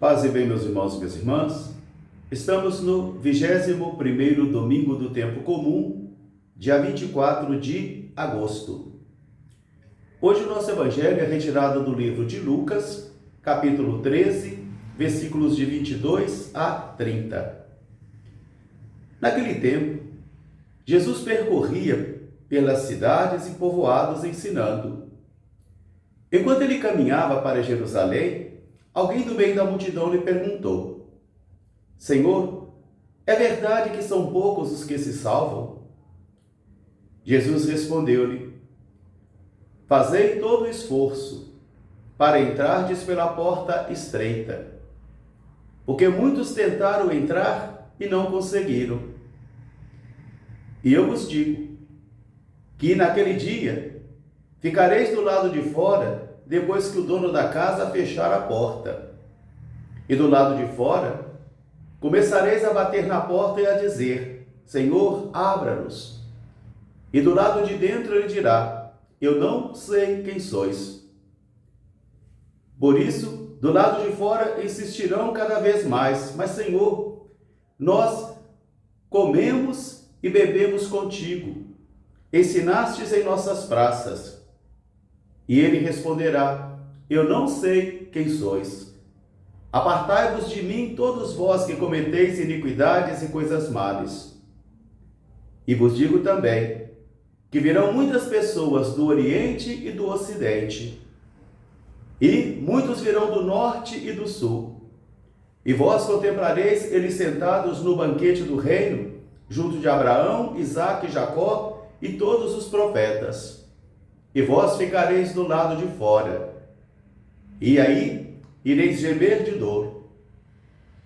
Paz e bem, meus irmãos e minhas irmãs. Estamos no 21º domingo do tempo comum, dia 24 de agosto. Hoje o nosso evangelho é retirado do livro de Lucas, capítulo 13, versículos de 22 a 30. Naquele tempo, Jesus percorria pelas cidades e povoados ensinando. Enquanto ele caminhava para Jerusalém, alguém do meio da multidão lhe perguntou: Senhor, é verdade que são poucos os que se salvam? Jesus respondeu-lhe: Fazei todo o esforço para entrardes pela porta estreita, porque muitos tentaram entrar e não conseguiram. E eu vos digo que naquele dia ficareis do lado de fora depois que o dono da casa fechar a porta. E do lado de fora começareis a bater na porta e a dizer: Senhor, abra-nos. E do lado de dentro ele dirá: Eu não sei quem sois. Por isso, do lado de fora insistirão cada vez mais: Mas, Senhor, nós comemos e bebemos contigo, ensinastes em nossas praças. E ele responderá: Eu não sei quem sois. Apartai-vos de mim, todos vós que cometeis iniquidades e coisas males. E vos digo também que virão muitas pessoas do Oriente e do Ocidente, e muitos virão do Norte e do Sul. E vós contemplareis eles sentados no banquete do reino, junto de Abraão, Isaque e Jacó e todos os profetas. E vós ficareis do lado de fora, e aí ireis gemer de dor.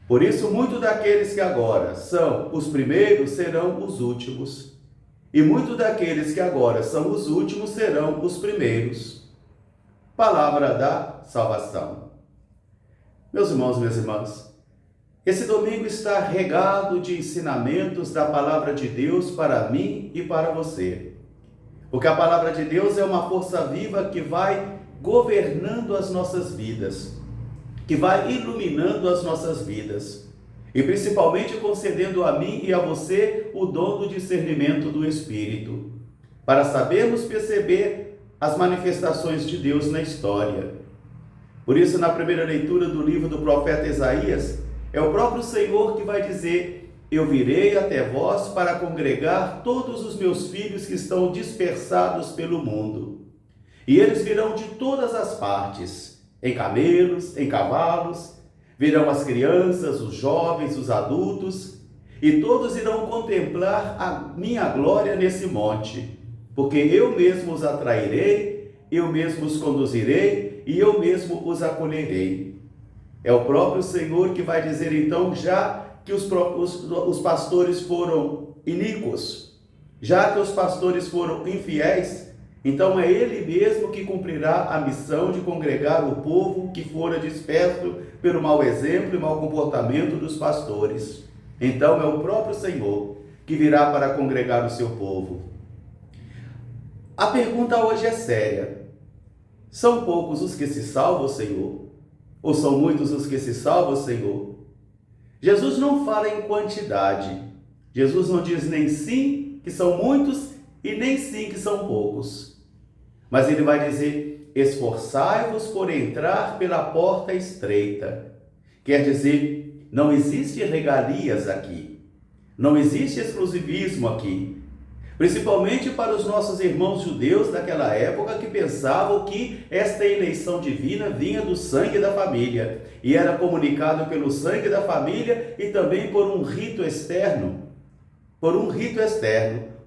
Por isso, muitos daqueles que agora são os primeiros serão os últimos, e muitos daqueles que agora são os últimos serão os primeiros. Palavra da salvação. Meus irmãos e minhas irmãs, esse domingo está regado de ensinamentos da palavra de Deus para mim e para você. Porque a palavra de Deus é uma força viva que vai governando as nossas vidas, que vai iluminando as nossas vidas, e principalmente concedendo a mim e a você o dom do discernimento do Espírito, para sabermos perceber as manifestações de Deus na história. Por isso, na primeira leitura do livro do profeta Isaías, é o próprio Senhor que vai dizer: Eu virei até vós para congregar todos os meus filhos que estão dispersados pelo mundo. E eles virão de todas as partes, em camelos, em cavalos, virão as crianças, os jovens, os adultos, e todos irão contemplar a minha glória nesse monte, porque eu mesmo os atrairei, eu mesmo os conduzirei, e eu mesmo os acolherei. É o próprio Senhor que vai dizer então, já que os pastores foram iníquos, já que os pastores foram infiéis, então é Ele mesmo que cumprirá a missão de congregar o povo que fora disperso pelo mau exemplo e mau comportamento dos pastores. Então é o próprio Senhor que virá para congregar o seu povo. A pergunta hoje é séria: são poucos os que se salvam, Senhor? Ou são muitos os que se salvam, Senhor? Jesus não fala em quantidade. Jesus não diz nem sim que são muitos e nem sim que são poucos. Mas ele vai dizer: esforçai-vos por entrar pela porta estreita. Quer dizer, não existe regalias aqui. Não existe exclusivismo aqui. Principalmente para os nossos irmãos judeus daquela época, que pensavam que esta eleição divina vinha do sangue da família e era comunicado pelo sangue da família e também por um rito externo,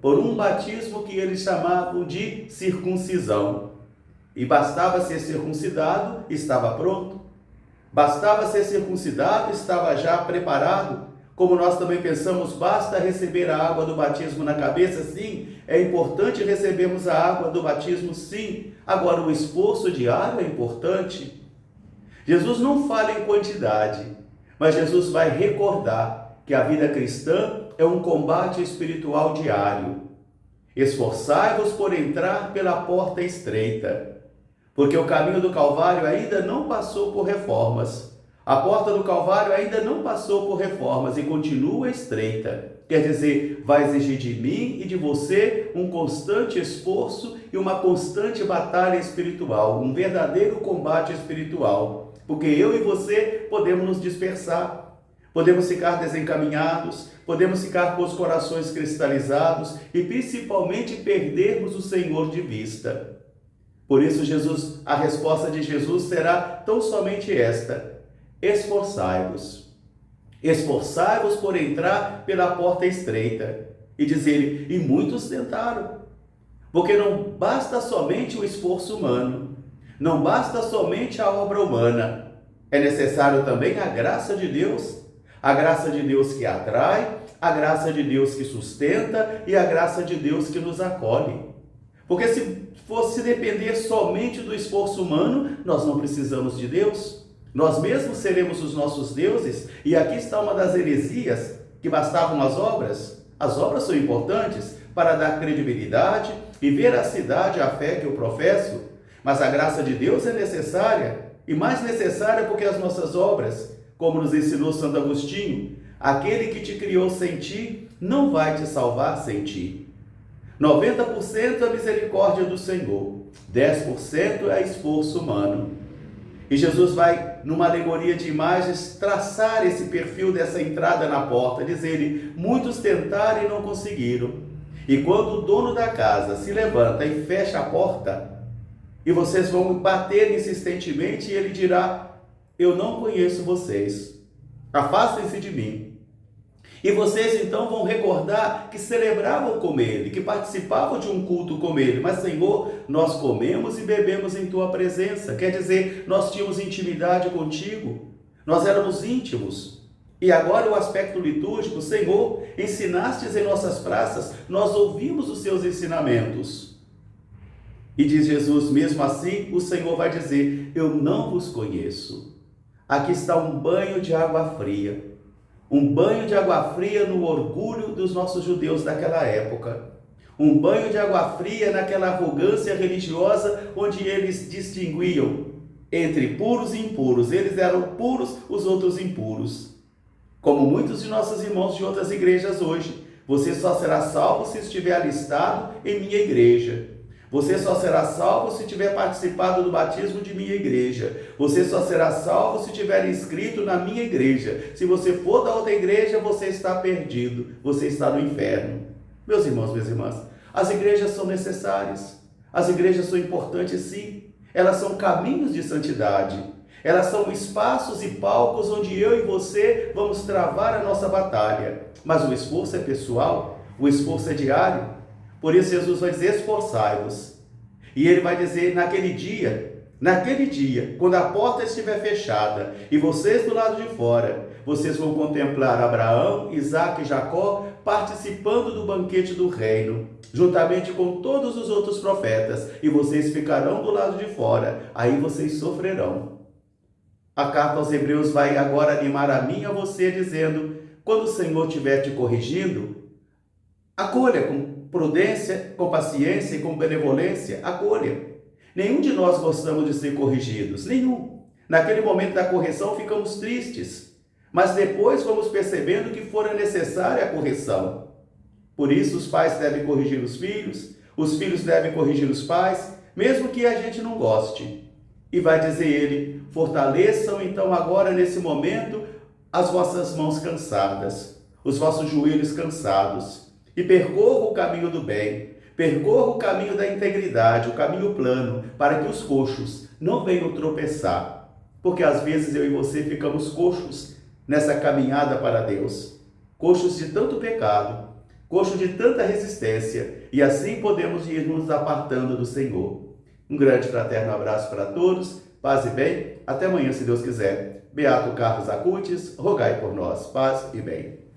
por um batismo que eles chamavam de circuncisão. E bastava ser circuncidado, estava pronto. Bastava ser circuncidado, estava já preparado. Como nós também pensamos, basta receber a água do batismo na cabeça? Sim, é importante recebermos a água do batismo, sim. Agora, o esforço diário é importante. Jesus não fala em quantidade, mas Jesus vai recordar que a vida cristã é um combate espiritual diário. Esforçai-vos por entrar pela porta estreita, porque o caminho do Calvário ainda não passou por reformas. A porta do Calvário ainda não passou por reformas e continua estreita. Quer dizer, vai exigir de mim e de você um constante esforço e uma constante batalha espiritual, um verdadeiro combate espiritual. Porque eu e você podemos nos dispersar, podemos ficar desencaminhados, podemos ficar com os corações cristalizados e principalmente perdermos o Senhor de vista. Por isso, a resposta de Jesus será tão somente esta: esforçai-vos. Esforçai-vos por entrar pela porta estreita. E diz ele, e muitos tentaram. Porque não basta somente o esforço humano, não basta somente a obra humana. É necessário também a graça de Deus. A graça de Deus que atrai, a graça de Deus que sustenta e a graça de Deus que nos acolhe. Porque se fosse depender somente do esforço humano, nós não precisamos de Deus. Nós mesmos seremos os nossos deuses. E aqui está uma das heresias, que bastavam as obras. As obras são importantes para dar credibilidade e veracidade à fé que eu professo. Mas a graça de Deus é necessária, e mais necessária porque as nossas obras, como nos ensinou Santo Agostinho, aquele que te criou sem ti, não vai te salvar sem ti. 90% é a misericórdia do Senhor, 10% é esforço humano. E Jesus vai, numa alegoria de imagens, traçar esse perfil dessa entrada na porta, dizer-lhe, muitos tentaram e não conseguiram. E quando o dono da casa se levanta e fecha a porta, e vocês vão bater insistentemente, e ele dirá, eu não conheço vocês, afastem-se de mim. E vocês então vão recordar que celebravam com ele, que participavam de um culto com ele. Mas, Senhor, nós comemos e bebemos em tua presença. Quer dizer, nós tínhamos intimidade contigo, nós éramos íntimos. E agora o aspecto litúrgico, Senhor, ensinastes em nossas praças, nós ouvimos os seus ensinamentos. E diz Jesus, mesmo assim, o Senhor vai dizer, eu não vos conheço. Aqui está um banho de água fria. Um banho de água fria no orgulho dos nossos judeus daquela época. Um banho de água fria naquela arrogância religiosa onde eles distinguiam entre puros e impuros. Eles eram puros, os outros impuros. Como muitos de nossos irmãos de outras igrejas hoje. Você só será salvo se estiver alistado em minha igreja. Você só será salvo se tiver participado do batismo de minha igreja. Você só será salvo se tiver inscrito na minha igreja. Se você for da outra igreja, você está perdido. Você está no inferno. Meus irmãos, minhas irmãs, as igrejas são necessárias. As igrejas são importantes, sim. Elas são caminhos de santidade. Elas são espaços e palcos onde eu e você vamos travar a nossa batalha. Mas o esforço é pessoal, o esforço é diário. Por isso Jesus vai dizer, esforçai-vos. E ele vai dizer, naquele dia, quando a porta estiver fechada e vocês do lado de fora, vocês vão contemplar Abraão, Isaque e Jacó participando do banquete do reino, juntamente com todos os outros profetas, e vocês ficarão do lado de fora, aí vocês sofrerão. A carta aos Hebreus vai agora animar a mim e a você, dizendo, quando o Senhor estiver te corrigindo, acolha com prudência, com paciência e com benevolência, acolha. Nenhum de nós gostamos de ser corrigidos, nenhum. Naquele momento da correção ficamos tristes, mas depois vamos percebendo que fora necessária a correção. Por isso os pais devem corrigir os filhos devem corrigir os pais, mesmo que a gente não goste. E vai dizer ele, fortaleçam então agora nesse momento as vossas mãos cansadas, os vossos joelhos cansados, e percorra o caminho do bem, percorra o caminho da integridade, o caminho plano, para que os coxos não venham tropeçar. Porque às vezes eu e você ficamos coxos nessa caminhada para Deus, coxos de tanto pecado, coxos de tanta resistência, e assim podemos ir nos apartando do Senhor. Um grande fraterno abraço para todos, paz e bem, até amanhã se Deus quiser. Beato Carlos Acutis, rogai por nós, paz e bem.